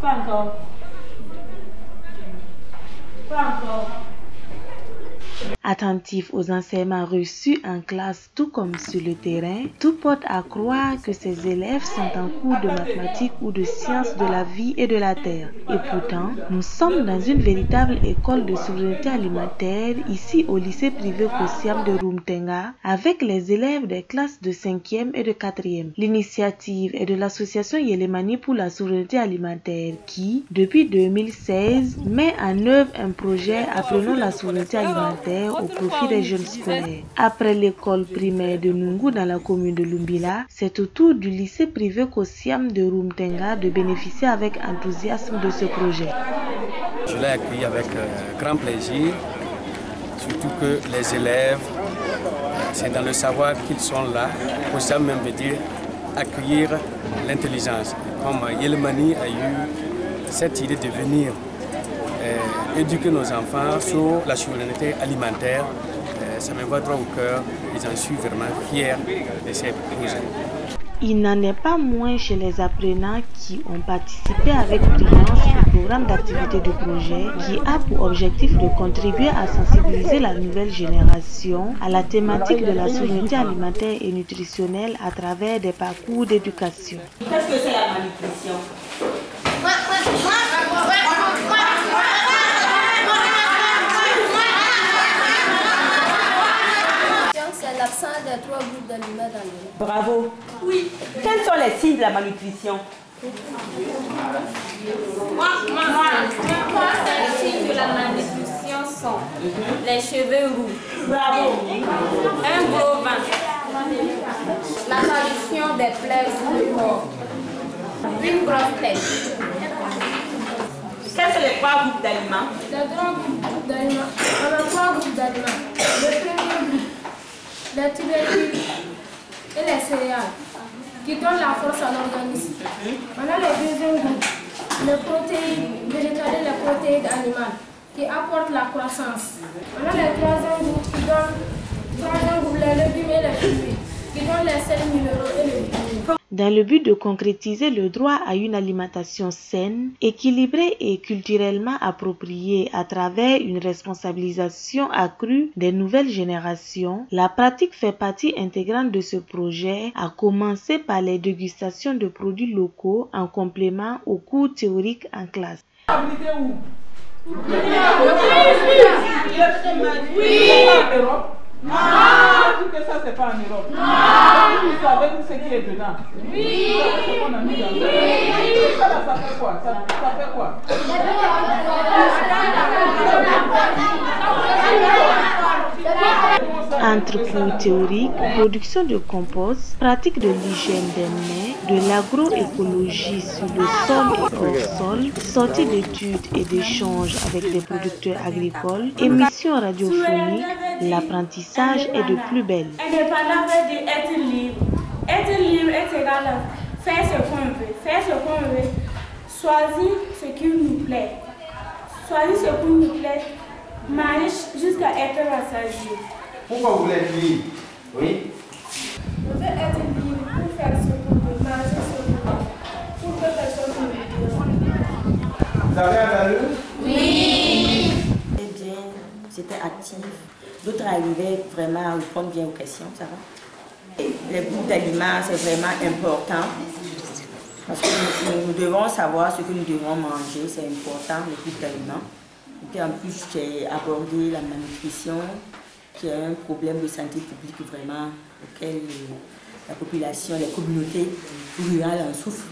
Pas encore. Pas encore. Attentif aux enseignements reçus en classe tout comme sur le terrain, tout porte à croire que ces élèves sont en cours de mathématiques ou de sciences de la vie et de la terre. Et pourtant, nous sommes dans une véritable école de souveraineté alimentaire ici au lycée privé Kosiam de Rumtenga avec les élèves des classes de 5e et de 4e. L'initiative est de l'association Yelemani pour la souveraineté alimentaire qui, depuis 2016, met en œuvre un projet apprenant la souveraineté alimentaire au profit des jeunes scolaires. Après l'école primaire de Nungu dans la commune de Lumbila, c'est au tour du lycée privé Kosiam de Rumtenga de bénéficier avec enthousiasme de ce projet. Je l'ai accueilli avec grand plaisir, surtout que les élèves, c'est dans le savoir qu'ils sont là. Kosiam même veut dire accueillir l'intelligence. Comme Yelemani a eu cette idée de venir éduquer nos enfants sur la souveraineté alimentaire, ça me va droit au cœur et j'en suis vraiment fier de ces projets. Il n'en est pas moins chez les apprenants qui ont participé avec brillance au programme d'activité du projet qui a pour objectif de contribuer à sensibiliser la nouvelle génération à la thématique de la souveraineté alimentaire et nutritionnelle à travers des parcours d'éducation. Qu'est-ce que c'est la malnutrition? C'est l'absence des 3 groupes d'aliments dans le riz. Bravo. Oui. Quels sont les signes de la malnutrition? Les signes de la malnutrition sont les cheveux roux, Bravo. un gros ventre, l'apparition des plaies sur le corps, une grosse tête. Quels sont les 3 groupes d'aliments? Les 3 groupes d'aliments. On a 3 groupes d'aliments. Le premier groupe, les tubercules et les céréales, qui donnent la force à l'organisme. On a le deuxième groupe, les protéines végétales et les protéines animales, qui apportent la croissance. On a le troisième groupe qui donne les légumes et les fruits, qui donnent les sels minéraux et les vitamines. Dans le but de concrétiser le droit à une alimentation saine, équilibrée et culturellement appropriée à travers une responsabilisation accrue des nouvelles générations, la pratique fait partie intégrante de ce projet, à commencer par les dégustations de produits locaux en complément aux cours théoriques en classe. Non, que ça c'est pas en Europe. Non. Vous savez ce qui est dedans. Oui. Ça fait quoi? Ça fait quoi? Entre cours théoriques, production de compost, pratique de l'hygiène des mains, de l'agroécologie sur le sol et hors sol, sortie d'études et d'échanges avec des producteurs agricoles, émissions radiophoniques, l'apprentissage est de plus belle. Indépendant veut dire être libre. Être libre est égal à faire ce qu'on veut. Faire ce qu'on veut. Choisir ce qui nous plaît. Choisir ce qui nous plaît. Marcher jusqu'à être rassasié. Pourquoi vous voulez être libre? Oui. On veut être libre pour faire ce qu'on veut, manger ce qu'on veut, pour que personne ne nous dise. Vous avez entendu? Oui. C'était bien, c'était actif. D'autres arrivaient vraiment à répondre bien aux questions, ça va. Les groupes d'aliments, c'est vraiment important. Parce que nous devons savoir ce que nous devons manger, c'est important, les groupes d'aliments. Et puis en plus, j'ai abordé la malnutrition, qui est un problème de santé publique vraiment auquel la population, les communautés rurales en souffrent.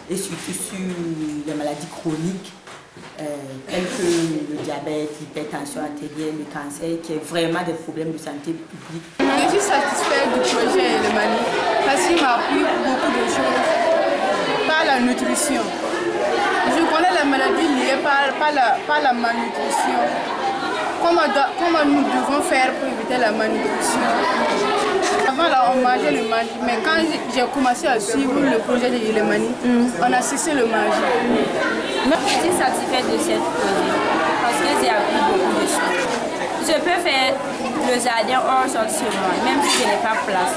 Et surtout sur les maladies chroniques, telles que le diabète, l'hypertension artérielle, le cancer, qui est vraiment des problèmes de santé publique. Je suis satisfaite du projet Yelemani parce qu'il m'a appris beaucoup de choses par la nutrition. Je connais les maladies liées par la malnutrition. Comment nous devons faire pour éviter la malnutrition. Avant là, on mangeait le manger, mais quand j'ai commencé à suivre le projet de Yelemani, on a cessé le manger. Je suis satisfaite de ce projet parce que j'ai appris beaucoup de choses. Je peux faire le jardin hors sol sur moi, même si je n'ai pas place.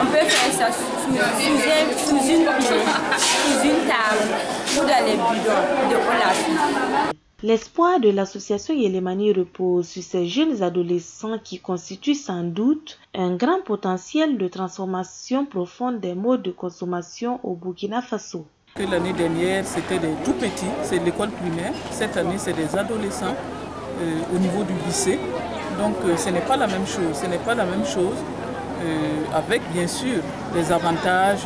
On peut faire ça sous une table ou dans dans les bidons, de on la suit. L'espoir de l'association Yelemani repose sur ces jeunes adolescents qui constituent sans doute un grand potentiel de transformation profonde des modes de consommation au Burkina Faso. L'année dernière, c'était des tout petits, c'est l'école primaire. Cette année, c'est des adolescents au niveau du lycée. Donc, ce n'est pas la même chose. Ce n'est pas la même chose avec, bien sûr, des avantages,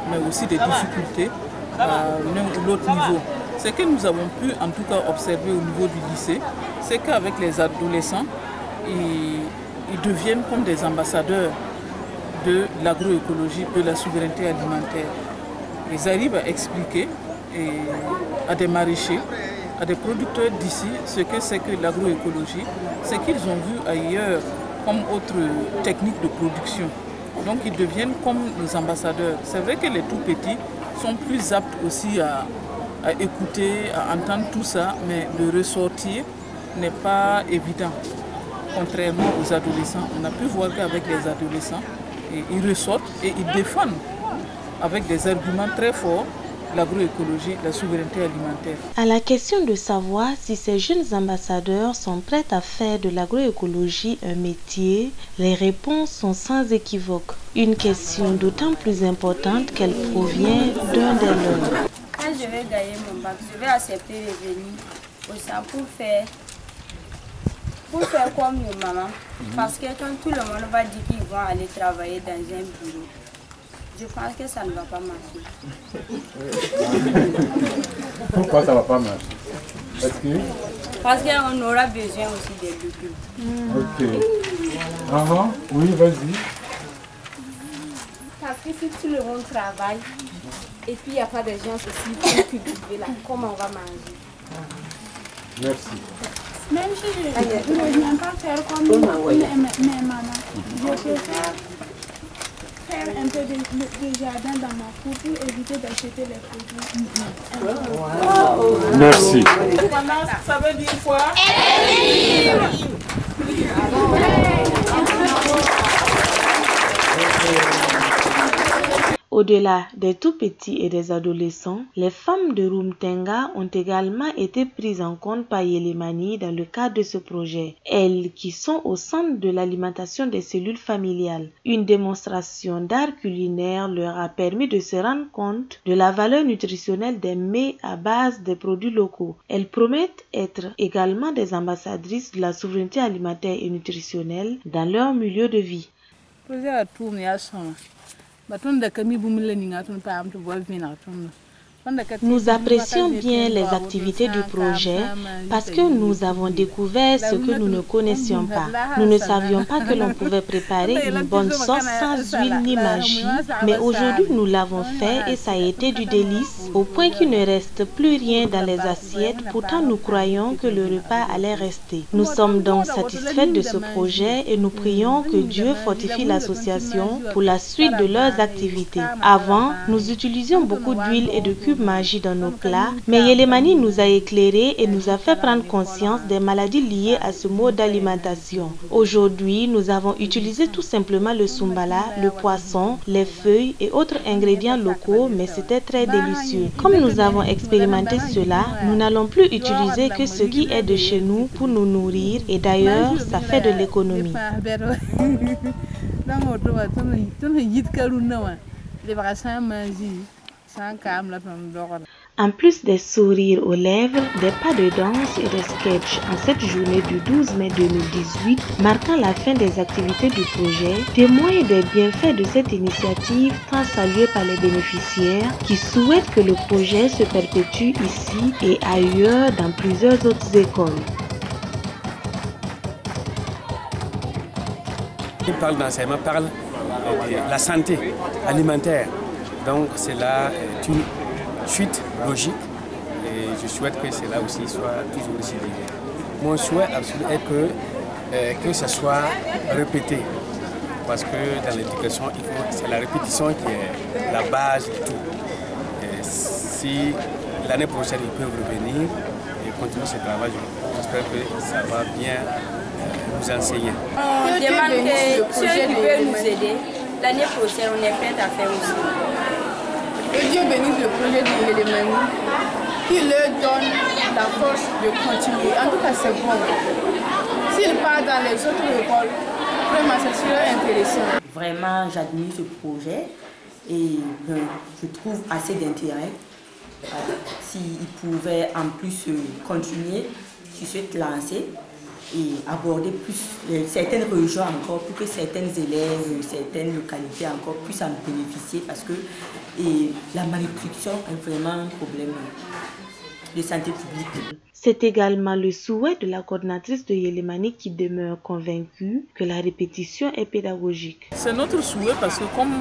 mais aussi des difficultés à l'un ou l'autre niveau. Ce que nous avons pu en tout cas observer au niveau du lycée, c'est qu'avec les adolescents, ils deviennent comme des ambassadeurs de l'agroécologie, de la souveraineté alimentaire. Ils arrivent à expliquer à des maraîchers, à des producteurs d'ici, ce que c'est que l'agroécologie, ce qu'ils ont vu ailleurs comme autre technique de production. Donc ils deviennent comme nos ambassadeurs. C'est vrai que les tout petits sont plus aptes aussi à écouter, à entendre tout ça, mais de ressortir n'est pas évident. Contrairement aux adolescents, on a pu voir qu'avec les adolescents, ils ressortent et ils défendent avec des arguments très forts l'agroécologie, la souveraineté alimentaire. À la question de savoir si ces jeunes ambassadeurs sont prêts à faire de l'agroécologie un métier, les réponses sont sans équivoque. Une question d'autant plus importante qu'elle provient d'un des leurs. Quand je vais gagner mon bac, je vais accepter de venir au centre pour faire comme nos mamans. Parce que quand tout le monde va dire qu'ils vont aller travailler dans un bureau, je pense que ça ne va pas marcher. Pourquoi ça ne va pas marcher? Parce qu'on aura besoin aussi des documents. Ok. Oui, vas-y. Parce que si tout le monde travaille, et puis il n'y a pas de gens aussi pour cultiver là, comment on va manger? Merci. Même si je ne viens pas faire comme mes mamans, je préfère faire un peu de jardin dans ma cour pour éviter d'acheter les produits. Merci. Ça veut dire quoi? Au-delà des tout-petits et des adolescents, les femmes de Rumtenga ont également été prises en compte par Yelemani dans le cadre de ce projet. Elles qui sont au centre de l'alimentation des cellules familiales. Une démonstration d'art culinaire leur a permis de se rendre compte de la valeur nutritionnelle des mets à base des produits locaux. Elles promettent être également des ambassadrices de la souveraineté alimentaire et nutritionnelle dans leur milieu de vie. Nous apprécions bien les activités du projet parce que nous avons découvert ce que nous ne connaissions pas. Nous ne savions pas que l'on pouvait préparer une bonne sauce sans huile ni magie, mais aujourd'hui nous l'avons fait et ça a été du délice au point qu'il ne reste plus rien dans les assiettes. Pourtant nous croyons que le repas allait rester. Nous sommes donc satisfaits de ce projet et nous prions que Dieu fortifie l'association pour la suite de leurs activités. Avant, nous utilisions beaucoup d'huile et de cubes magie dans nos plats, mais Yelemani nous a éclairés et nous a fait prendre conscience des maladies liées à ce mode d'alimentation. Aujourd'hui, nous avons utilisé tout simplement le sumbala, le poisson, les feuilles et autres ingrédients locaux, mais c'était très délicieux. Comme nous avons expérimenté cela, nous n'allons plus utiliser que ce qui est de chez nous pour nous nourrir et d'ailleurs, ça fait de l'économie. En plus des sourires aux lèvres, des pas de danse et des sketchs en cette journée du 12 mai 2018, marquant la fin des activités du projet, témoignent des bienfaits de cette initiative tant saluée par les bénéficiaires qui souhaitent que le projet se perpétue ici et ailleurs dans plusieurs autres écoles. Il parle d'enseignement, parle de la santé alimentaire. Donc cela est une suite logique et je souhaite que cela aussi soit toujours aussi lié. Mon souhait absolu est que ce soit répété parce que dans l'éducation, c'est la répétition qui est la base de tout. Et si l'année prochaine ils peuvent revenir et continuer ce travail, j'espère que ça va bien nous enseigner. On demande que ceux qui peuvent nous aider, l'année prochaine on est prêt à faire aussi. Que Dieu bénisse le projet de Yelemani, qui leur donne la force de continuer. En tout cas, c'est bon. S'ils partent dans les autres écoles, vraiment, ça serait intéressant. Vraiment, j'admire ce projet et je trouve assez d'intérêt. S'ils pouvaient en plus continuer sur cette lancée et aborder plus certaines régions encore, pour que certains élèves, certaines localités encore puissent en bénéficier, parce que la malnutrition est vraiment un problème de santé publique. C'est également le souhait de la coordinatrice de Yélémani qui demeure convaincue que la répétition est pédagogique. C'est notre souhait parce que comme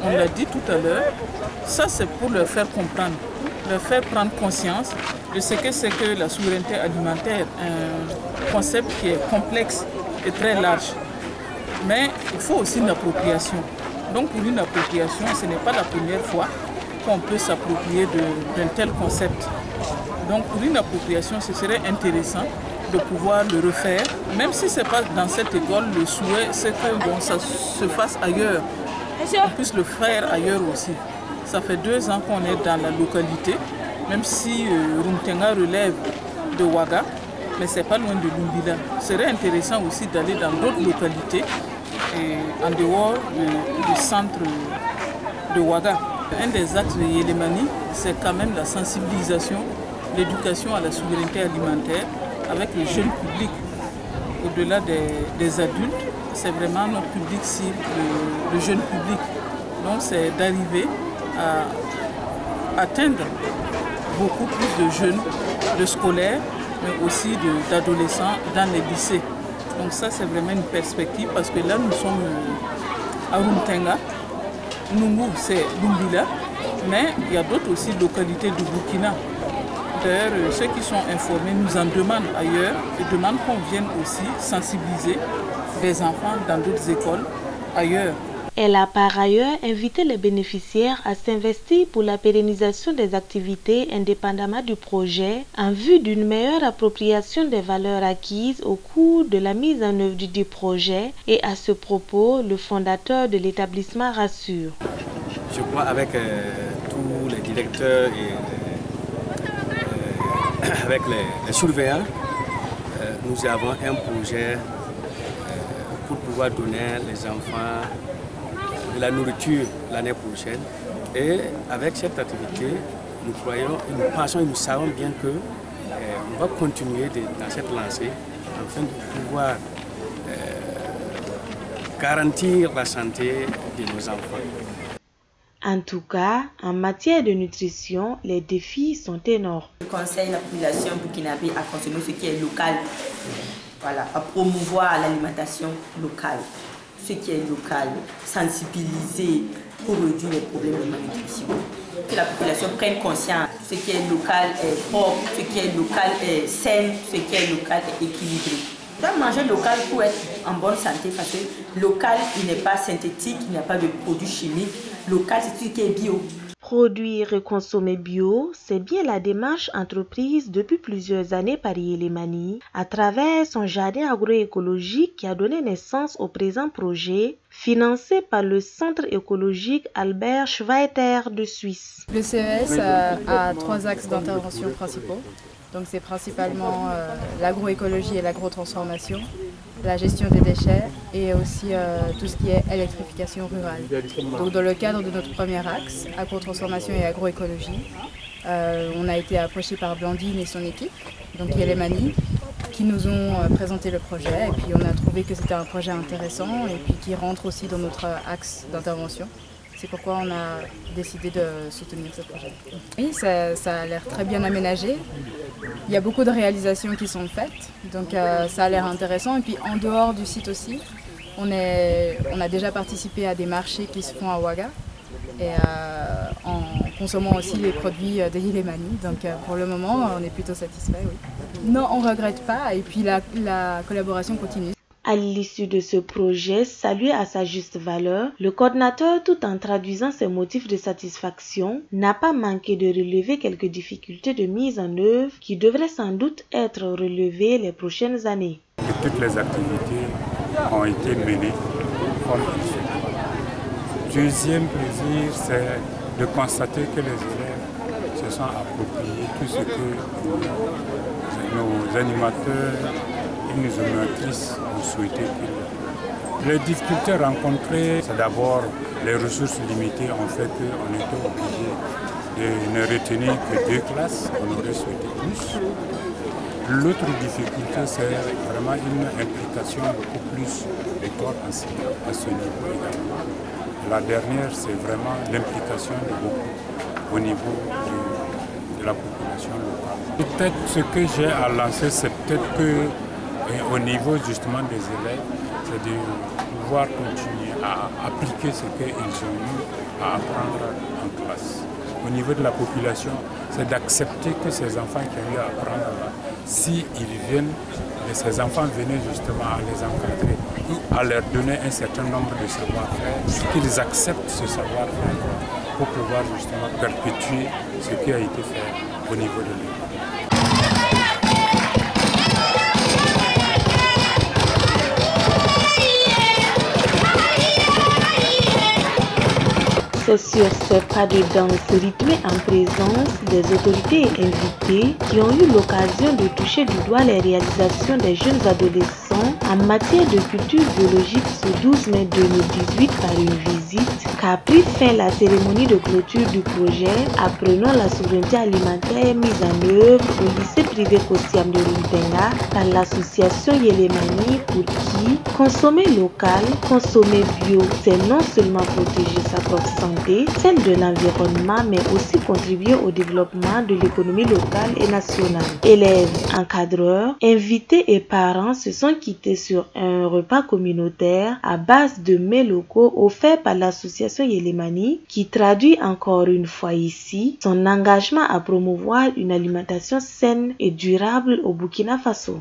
on l'a dit tout à l'heure, ça c'est pour leur faire comprendre, leur faire prendre conscience de ce que c'est que la souveraineté alimentaire, un concept qui est complexe et très large. Mais il faut aussi une appropriation. Donc pour une appropriation, ce n'est pas la première fois qu'on peut s'approprier d'un tel concept. Donc pour une appropriation, ce serait intéressant de pouvoir le refaire, même si ce n'est pas dans cette école, le souhait c'est que ça se fasse ailleurs, qu'on puisse le faire ailleurs aussi. Ça fait 2 ans qu'on est dans la localité, même si Rumtenga relève de Ouaga, mais ce n'est pas loin de Lumbila. Ce serait intéressant aussi d'aller dans d'autres localités, en dehors du centre de Ouaga. Un des axes de Yélémani, c'est quand même la sensibilisation, l'éducation à la souveraineté alimentaire avec le jeune public. Au-delà des adultes, c'est vraiment notre public cible, le jeune public. Donc c'est d'arriver à atteindre beaucoup plus de jeunes, de scolaires, mais aussi d'adolescents dans les lycées. Donc ça c'est vraiment une perspective parce que là nous sommes à Rumtenga, Nungu c'est Lumbila, mais il y a d'autres aussi localités du Burkina. D'ailleurs, ceux qui sont informés nous en demandent ailleurs et demandent qu'on vienne aussi sensibiliser des enfants dans d'autres écoles ailleurs. Elle a par ailleurs invité les bénéficiaires à s'investir pour la pérennisation des activités indépendamment du projet en vue d'une meilleure appropriation des valeurs acquises au cours de la mise en œuvre du projet. Et à ce propos, le fondateur de l'établissement rassure. Je crois avec tous les directeurs et avec les surveillants, nous avons un projet pour pouvoir donner les enfants de la nourriture l'année prochaine. Et avec cette activité, nous croyons, nous pensons et nous savons bien que on va continuer dans cette lancée afin de pouvoir garantir la santé de nos enfants. En tout cas, en matière de nutrition, les défis sont énormes. Je conseille la population burkinabé à consommer ce qui est local, voilà, à promouvoir l'alimentation locale, ce qui est local, sensibiliser pour réduire les problèmes de malnutrition. Que la population prenne conscience, ce qui est local est propre, ce qui est local est sain, ce qui est local est équilibré. On doit manger local pour être en bonne santé parce que local, il n'est pas synthétique, il n'y a pas de produits chimiques. Local, c'est ce qui est bio. Produire et consommer bio, c'est bien la démarche entreprise depuis plusieurs années par Yélémani à travers son jardin agroécologique qui a donné naissance au présent projet financé par le Centre écologique Albert Schweitzer de Suisse. Le CES a 3 axes d'intervention principaux. Donc c'est principalement l'agroécologie et l'agrotransformation, la gestion des déchets et aussi tout ce qui est électrification rurale. Donc dans le cadre de notre premier axe, agrotransformation et agroécologie, on a été approché par Blandine et son équipe, donc Yélémani, qui nous ont présenté le projet et puis on a trouvé que c'était un projet intéressant et puis qui rentre aussi dans notre axe d'intervention. C'est pourquoi on a décidé de soutenir ce projet. Oui, ça a l'air très bien aménagé. Il y a beaucoup de réalisations qui sont faites, donc ça a l'air intéressant. Et puis en dehors du site aussi, on a déjà participé à des marchés qui se font à Ouaga et en consommant aussi les produits de Yélémani. Donc pour le moment, on est plutôt satisfait. Oui. Non, on ne regrette pas et puis la collaboration continue. À l'issue de ce projet, salué à sa juste valeur, le coordinateur, tout en traduisant ses motifs de satisfaction, n'a pas manqué de relever quelques difficultés de mise en œuvre qui devraient sans doute être relevées les prochaines années. Toutes les activités ont été menées comme il faut. Deuxième plaisir, c'est de constater que les élèves se se sont appropriés tout ce que nos animateurs et nos animatrices ont souhaité. Les difficultés rencontrées, c'est d'abord les ressources limitées ont fait qu'on était obligé de ne retenir que 2 classes, on aurait souhaité plus. L'autre difficulté, c'est vraiment une implication beaucoup plus des corps enseignants à ce niveau également. La dernière, c'est vraiment l'implication de beaucoup au niveau de la population locale. Peut-être ce que j'ai à lancer, c'est peut-être qu'au niveau justement des élèves, c'est de pouvoir continuer à appliquer ce qu'ils ont eu à apprendre en classe. Au niveau de la population, c'est d'accepter que ces enfants qui ont eu à apprendre là, s'ils viennent, et ces enfants venaient justement à les encadrer ou à leur donner un certain nombre de savoir-faire, qu'ils acceptent ce savoir-faire pour pouvoir justement perpétuer ce qui a été fait au niveau de l'école. C'est sur ce pas de danse rythmé en présence des autorités et invités qui ont eu l'occasion de toucher du doigt les réalisations des jeunes adolescents en matière de culture biologique ce 12 mai 2018 par une visite qu'a pris fin la cérémonie de clôture du projet Apprenons la souveraineté alimentaire mise en œuvre au lycée privé Kosiam de Runtenga par l'association Yelemani pour qui consommer local, consommer bio, c'est non seulement protéger sa propre santé, celle de l'environnement, mais aussi contribuer au développement de l'économie locale et nationale. Élèves, encadreurs, invités et parents se sont quittés sur un repas communautaire à base de mets locaux offerts par l'association Yelemani qui traduit encore une fois ici son engagement à promouvoir une alimentation saine et durable au Burkina Faso.